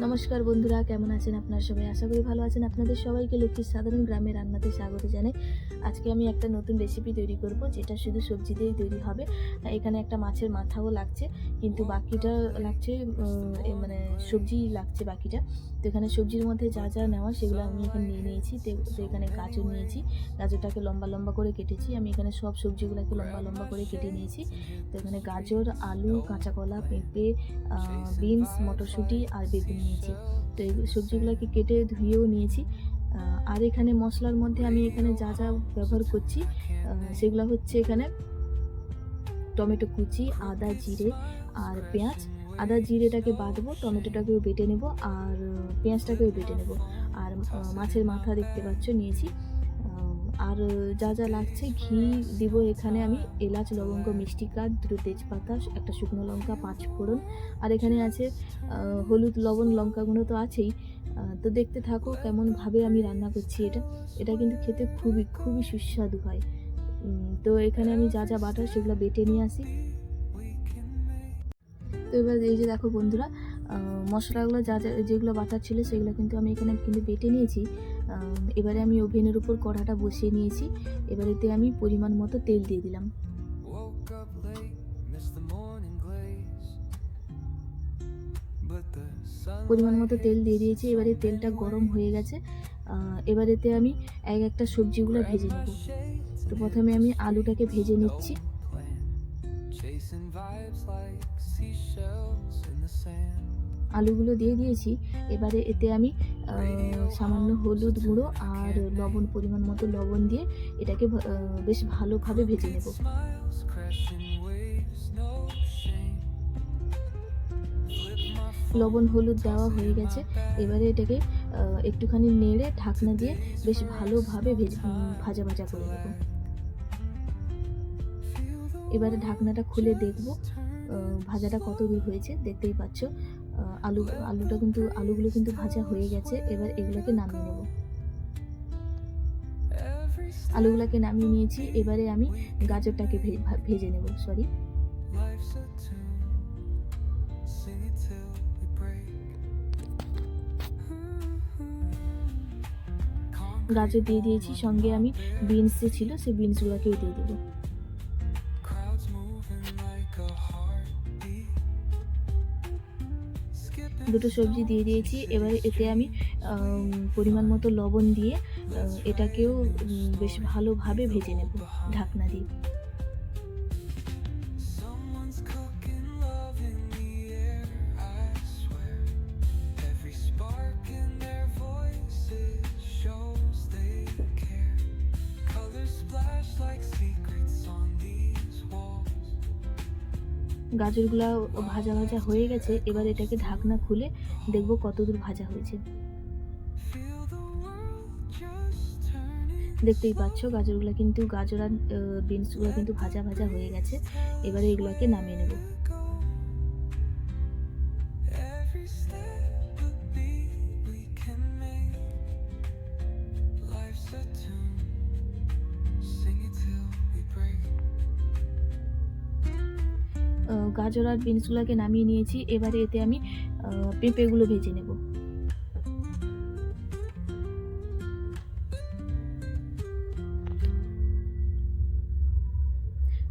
নমস্কার বন্ধুরা, কেমন আছেন আপনারা সবাই? আশা করি ভালো আছেন। আপনাদের সবাইকে লক্ষ্মীর সাধারণ গ্রামের রান্নাতে স্বাগত জানাই। আজকে আমি একটা নতুন রেসিপি তৈরি করব, যেটা শুধু সবজি দিয়েই তৈরি হবে। এখানে একটা মাছের মাথাও লাগছে, কিন্তু বাকিটা লাগছে মানে সবজিই লাগছে বাকিটা। তো এখানে সবজির মধ্যে যা যা নেওয়া সেগুলো আমি এখানে নিয়ে নিয়েছি। তো এখানে গাজর নিয়েছি, গাজরটাকে লম্বা লম্বা করে কেটেছি। আমি এখানে সব সবজিগুলোকে লম্বা লম্বা করে কেটে নিয়েছি। তো এখানে গাজর, আলু, কাঁচা কলা, পেঁপে, বিনস, মটরশুঁটি আর বেগুন নিয়েছি। তো এই সবজিগুলোকে কেটে ধুয়েও নিয়েছি। আর এখানে মশলার মধ্যে আমি এখানে যা যা ব্যবহার করছি সেগুলো হচ্ছে এখানে টমেটো কুচি, আদা, জিরে আর পেঁয়াজ। আদা জিরেটাকে বাটবো, টমেটোটাকেও বেটে নেব আর পেঁয়াজটাকেও বেটে নেব। আর মাছের মাথা দেখতে পাচ্ছ নিয়েছি। আর যা যা লাগছে, ঘি দিব এখানে আমি, এলাচ, লবঙ্গ, মিষ্টি কাঠ, দুটো তেজপাতা, একটা শুকনো লঙ্কা, 5 ফোড়ন। আর এখানে আছে হলুদ, লবণ, লঙ্কা গুঁড়ো তো আছেই। তো দেখতে থাকো কেমনভাবে আমি রান্না করছি এটা। এটা কিন্তু খেতে খুবই খুবই সুস্বাদু হয়। তো এখানে আমি যা যা বাটার সেগুলো বেটে নিয়ে আসি। তো এবার এই যে দেখো বন্ধুরা, মশলাগুলো যা যা যেগুলো বাটার ছিল সেগুলো কিন্তু আমি এখানে কিন্তু বেটে নিয়েছি। এবারে আমি ওভেনের উপর কড়াটা বসিয়ে নিয়েছি। এবার এতে আমি পরিমাণ মতো তেল দিয়ে দিলাম। পরিমাণ মতো তেল দিয়ে দিয়েছি। এবারে তেলটা গরম হয়ে গেছে। এবার এতে আমি একটা সবজিগুলো ভেজে নেব। তো প্রথমে আমি আলুটাকে ভেজে নিচ্ছি। আলুগুলো দিয়ে দিয়েছি। এবারে এতে আমি সামান্য হলুদ গুঁড়ো আর লবণ, পরিমাণ মতো লবণ দিয়ে এটাকে বেশ ভালোভাবে ভেজে নেব। লবণ হলুদ দেওয়া হয়ে গেছে। এবারে এটাকে একটুখানি নেড়ে ঢাকনা দিয়ে বেশ ভালোভাবে ভাজা ভাজা করে নেব। এবারে ঢাকনাটা খুলে দেখব ভাজাটা কত দূর হয়েছে। দেখতেই পাচ্ছ আলুগুলো কিন্তু ভাজা হয়ে গেছে। এবার এগুলোকে নামিয়ে নেব। আলুগুলোকে নামিয়ে নিয়েছি। এবারে আমি গাজরটাকে ভেজে নেব। গাজর দিয়ে দিয়েছি, সঙ্গে আমি বিনস যে ছিল সেই বিনসগুলোকেও দিয়ে দেবো। দুটো সবজি দিয়ে দিয়েছি। এবারে এতে আমি পরিমাণ মতো লবণ দিয়ে এটাকেও বেশ ভালোভাবে ভেজে নেব ঢাকনা দিয়ে। গাজরগুলো ভাজা ভাজা হয়ে গেছে। এবার এটাকে ঢাকনা খুলে দেখব কতদূর ভাজা হয়েছে। দেখতেই পাচ্ছ গাজর আর বিনসগুলো কিন্তু ভাজা ভাজা হয়ে গেছে। এবারে এগুলোকে নামিয়ে নেব। গাজর আর বিনসগুলোকে নামিয়ে নিয়েছি। এবারে এতে আমি পেঁপেগুলো ভেজে নেব।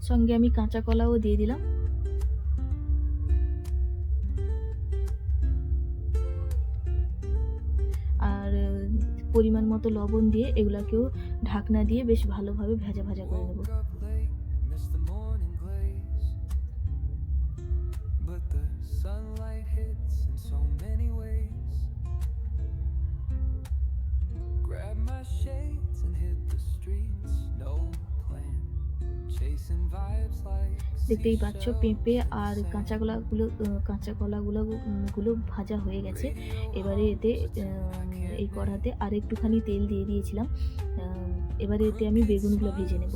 সঙ্গে আমি কাঁচা কলাও দিয়ে দিলাম। আর পরিমাণ মতো লবণ দিয়ে এগুলাকেও ঢাকনা দিয়ে বেশ ভালোভাবে ভাজা ভাজা করে নেব। দেখতেই পাচ্ছ পেঁপে আর কাঁচা কলাগুলো ভাজা হয়ে গেছে। এবারে এতে এই কড়াতে আর একটুখানি তেল দিয়ে দিয়েছিলাম। এবারে এতে আমি বেগুনগুলো ভেজে নেব।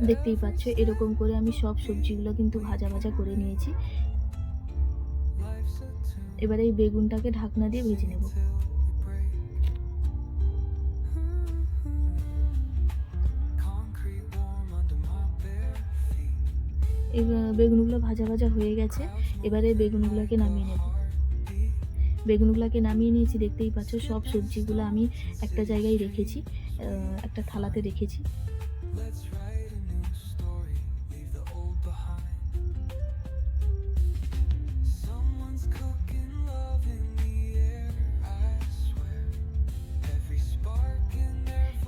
দেখতেই পাচ্ছ এরকম করে আমি সব সবজিগুলো কিন্তু ভাজা ভাজা করে নিয়েছি। এবারে এই বেগুনটাকে ঢাকনা দিয়ে ভেজে নেব। এই বেগুনগুলো ভাজা ভাজা হয়ে গেছে। এবারে বেগুনগুলোকে নামিয়ে নেব। বেগুনগুলোকে নামিয়ে নিয়েছি, দেখতেই পাচ্ছ সব সবজিগুলো আমি একটা জায়গায় রেখেছি, একটা থালাতে রেখেছি।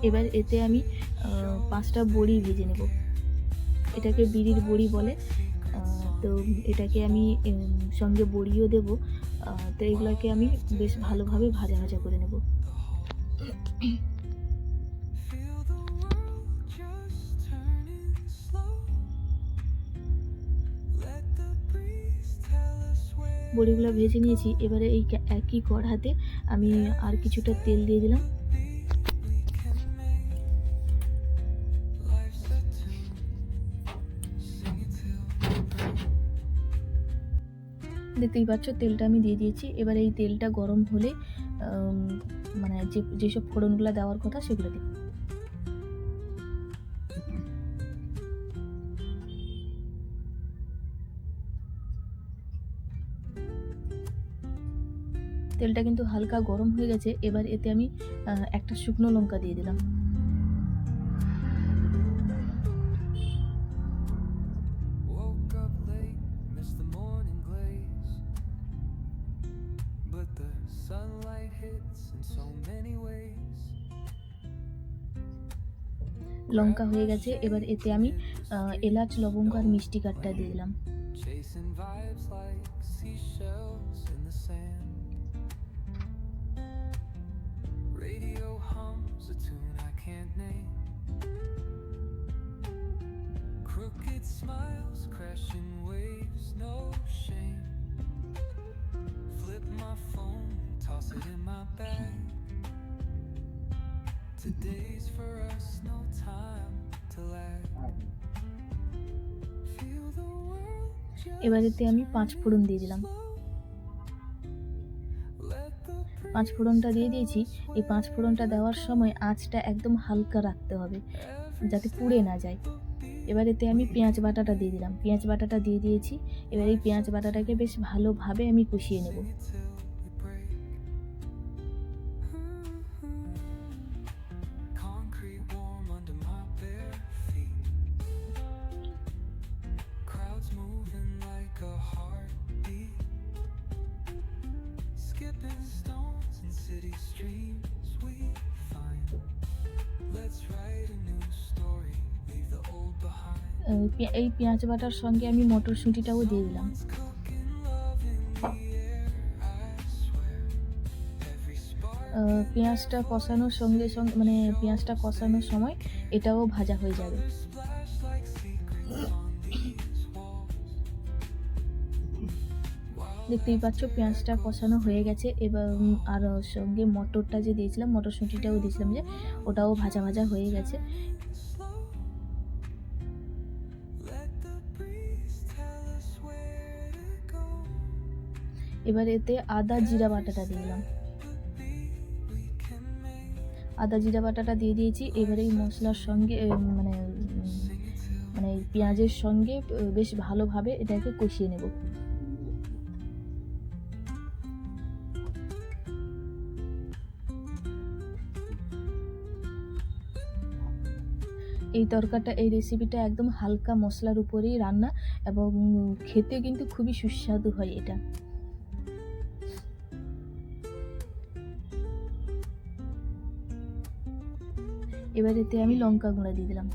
এবার এতে আমি 5টা বড়ি ভেজে নেব। এটাকে বিড়ির বড়ি বলে। তো এটাকে আমি সঙ্গে বড়িও দেব। তো এগুলোকে আমি বেশ ভালোভাবে ভাজা ভাজা করে নেব। বড়িগুলো ভেজে নিয়েছি। এবারে এই একই কড়াতে আমি আর কিছুটা তেল দিয়ে দিলাম। দেখতেই পাচ্ছ তেলটা আমি দিয়ে দিয়েছি। এবার এই তেলটা গরম হলে মানে যেসব ফোড়নগুলো দেওয়ার কথা সেগুলো দেব। তেলটা কিন্তু হালকা গরম হয়ে গেছে। এবার এতে আমি একটা শুকনো লঙ্কা দিয়ে দিলাম। লঙ্কা হয়ে গেছে। এবার এতে আমি এলাচ, লবঙ্গ আর মিষ্টি কাঠটা দিয়ে দিলাম। Today's for us, no time to lag. Feel the world এবার এতে আমি 5 ফোড়ন দিয়ে দিলাম। 5 ফোড়নটা দিয়ে দিয়েছি। এই 5 ফোড়নটা দেওয়ার সময় আঁচটা একদম হালকা রাখতে হবে, যাতে পুড়ে না যায়। এবার এতে আমি পেঁয়াজ বাটাটা দিয়ে দিলাম। পেঁয়াজ বাটাটা দিয়ে দিয়েছি। এবার এই পেঁয়াজ বাটাটাকে বেশ ভালোভাবে আমি কষিয়ে নেব। এই পেঁয়াজ বাটার সঙ্গে আমি মটরশুঁটিটাও দিয়ে দিলাম। পেঁয়াজটা কষানোর সঙ্গে সঙ্গে মানে পেঁয়াজটা কষানোর সময় এটাও ভাজা হয়ে যাবে। দেখতেই পাচ্ছ পেঁয়াজটা কষানো হয়ে গেছে। এবার আর সঙ্গে মটরটা যে দিয়েছিলাম, মটরশুঁটিটাও দিয়েছিলাম যে, ওটাও ভাজা ভাজা হয়ে গেছে। এবার এতে আদা জিরা বাটাটা দিয়ে দিলাম। আদা জিরা বাটাটা দিয়ে দিয়েছি। এবার এই মশলার সঙ্গে মানে পেঁয়াজের সঙ্গে বেশ ভালোভাবে এটাকে কষিয়ে নেব। এই তরকারিটা, এই রেসিপিটা একদম হালকা মশলার উপরেই রান্না এবং খেতে কিন্তু খুবই সুস্বাদু হয় এটা। এবার এতে আমি লঙ্কা গুঁড়া দিয়ে দিলাম।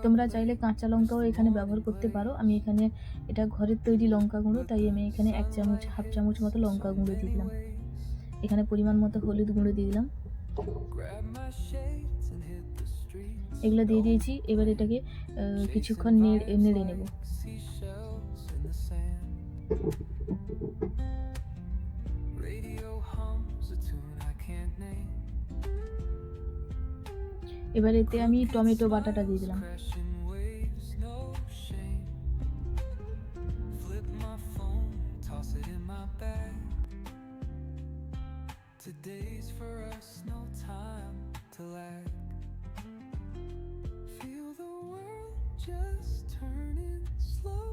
তোমরা চাইলে কাঁচা লঙ্কাও এখানে ব্যবহার করতে পারো। আমি এখানে এটা ঘরের তৈরি লঙ্কা গুঁড়ো, তাই আমি এখানে 1 চামচ, হাফ চামচ মতো লঙ্কা গুঁড়ো দিয়ে দিলাম। এখানে পরিমাণ মতো হলুদ গুঁড়ো দিয়ে দিলাম। এগুলো দিয়ে দিয়েছি। এবার এটাকে কিছুক্ষণ নেড়ে নেব। এবার এতে আমি টমেটো বাটাটা দিয়ে দিলাম। crashing waves, no shame. Flip my phone, toss it in my bag. Today's for us, no time to lag. Feel the world just turning slow.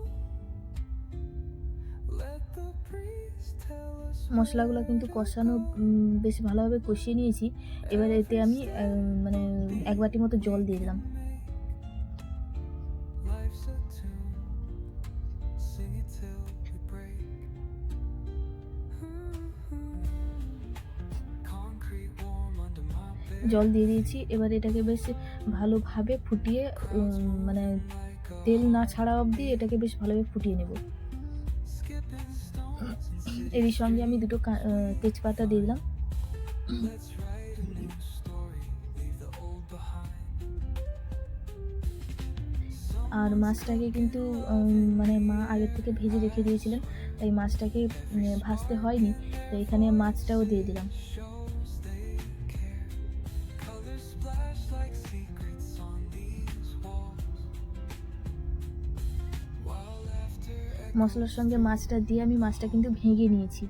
Let the breeze tell us মশলাগুলো কিন্তু কষানো বেশ ভালোভাবে কষিয়ে নিয়েছি। এবার এতে আমি মানে 1 বাটি মতো জল দিয়ে দিলাম। life's a tune. Sing it till we break. Concrete warm under my bed. জল দিয়ে দিয়েছি। এবার এটাকে বেশ ভালোভাবে ফুটিয়ে মানে তেল না ছাড়া অবধি এটাকে বেশ ভালোভাবে ফুটিয়ে নেব। Skipping stones and city. এরই সঙ্গে আমি 2টো তেজপাতা দিয়ে দিলাম। Let's write a new story. Leave the old behind. আর মাছটাকে কিন্তু মানে মা আগের থেকে ভেজে রেখে দিয়েছিলেন, তাই মাছটাকে ভাজতে হয়নি। তো এখানে মাছটাও দিয়ে দিলাম। Shows they care. Colors splash like secrets on these walls. While laughter মশলার সঙ্গে মাছটা দিয়ে আমি মাছটা কিন্তু ভেঙে নিচ্ছি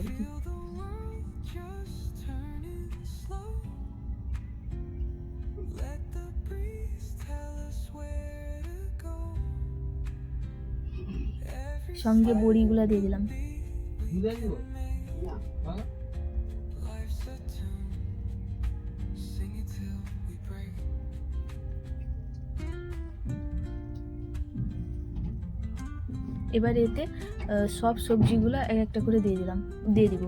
আর কি। feel the world just turning slow. Let the breeze tell us where to go. Every সঙ্গে বড়িগুলা দিয়ে দিলাম। life's a tune. Sing it till we break. এবার এতে সব সবজিগুলো একটা করে দিয়ে দিব।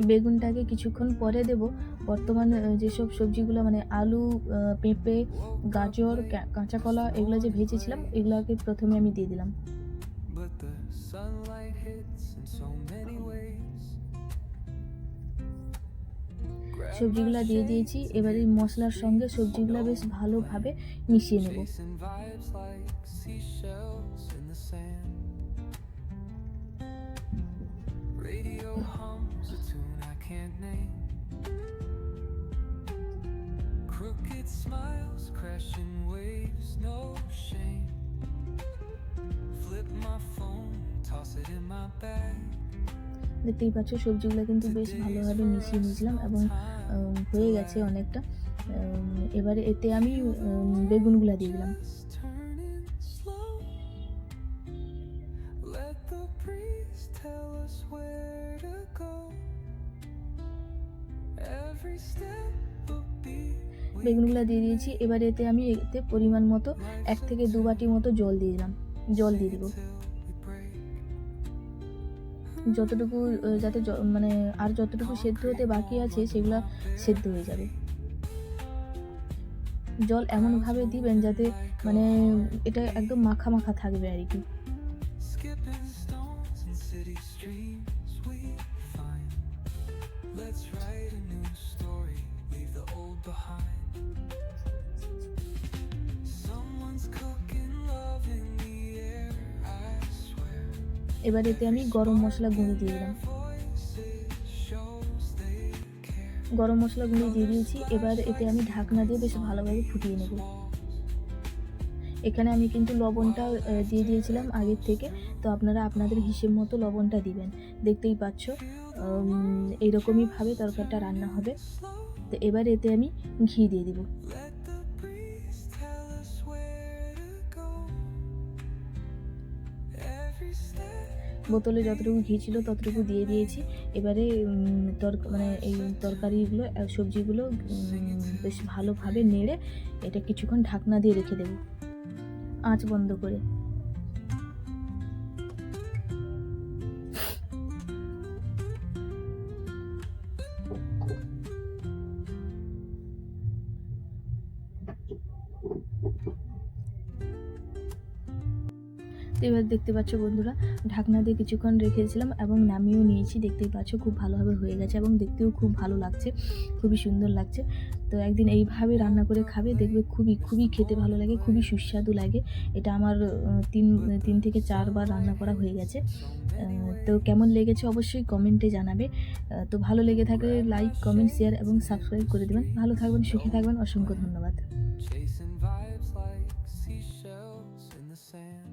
বেগুনটাকে কিছুক্ষণ পরে দেব। বর্তমান যেসব সবজিগুলো মানে আলু, পেঁপে, গাজর, কাঁচা কলা এগুলো যে ভেজেছিলাম এগুলোকে প্রথমে আমি দিয়ে দিলাম। But the sunlight hits in so many ways. সবজিগুলো দিয়ে দিয়েছি। এবার এই মশলার সঙ্গে সবজিগুলো বেশ ভালোভাবে মিশিয়ে নেব। Chasing vibes like seashells in the sand. Radio hums a tune I can't name. Crooked smiles, crashing waves, no shame. Flip my phone, toss it in my bag. দেখতেই পাচ্ছ সবজিগুলো কিন্তু বেশ ভালোভাবে মিশিয়ে নিয়েছিলাম এবং হয়ে গেছে অনেকটা। এবারে এতে আমি বেগুনগুলো দিয়ে দিলাম। Just turning slow. Let the breeze tell us where to go. Every step a beat. বেগুনগুলো দিয়ে দিয়েছি। এবার এতে আমি এতে পরিমাণ মতো 1 থেকে 2 বাটি মতো জল দিয়ে দিব। যতটুকু যাতে মানে আর যতটুকু সেদ্ধ হতে বাকি আছে সেগুলো সেদ্ধ হয়ে যাবে। জল এমনভাবে দিবেন যাতে মানে এটা একদম মাখা মাখা থাকবে আর কি। Skipping stones and city streams we find. Let's write a new story, leave the old behind. Someone's cooking love in the air, I swear. এবার এতে আমি গরম মশলা গুঁড়ো দিয়ে দিলাম। Voices shows they care. গরম মশলা গুঁড়ো দিয়ে দিয়েছি। এবার এতে আমি ঢাকনা দিয়ে বেশ ভালোভাবে ফুটিয়ে নেব। এখানে আমি কিন্তু লবণটা দিয়ে দিয়েছিলাম আগের থেকে, তো আপনারা আপনাদের হিসেব মতো লবণটা দিবেন। দেখতেই পাচ্ছ এইরকমই ভাবে তরকারিটা রান্না হবে। তো এবার এতে আমি ঘি দিয়ে দিব। Let the breeze tell us where to go. Every step বোতলে যতটুকু ঘি ছিল ততটুকু দিয়ে দিয়েছি। এবারে মানে এই তরকারিগুলো সবজিগুলো বেশ ভালোভাবে নেড়ে এটা কিছুক্ষণ ঢাকনা দিয়ে রেখে দেব আঁচ বন্ধ করে। তো তো এবার দেখতে পাচ্ছ বন্ধুরা, ঢাকনা দিয়ে কিছুক্ষণ রেখেছিলাম এবং নামিয়েও নিয়েছি। দেখতেই পাচ্ছ খুব ভালোভাবে হয়ে গেছে এবং দেখতেও খুব ভালো লাগছে, খুবই সুন্দর লাগছে। তো একদিন এইভাবে রান্না করে খাবে, দেখবে খুবই খুবই খেতে ভালো লাগে, খুবই সুস্বাদু লাগে। এটা আমার 3 থেকে 4 বার রান্না করা হয়ে গেছে। তো কেমন লেগেছে অবশ্যই কমেন্টে জানাবে। তো ভালো লেগে থাকলে লাইক, কমেন্ট, শেয়ার এবং সাবস্ক্রাইব করে দেবেন। ভালো থাকবেন, সুখে থাকবেন। অসংখ্য ধন্যবাদ। chasing vibes like seashells in the sand.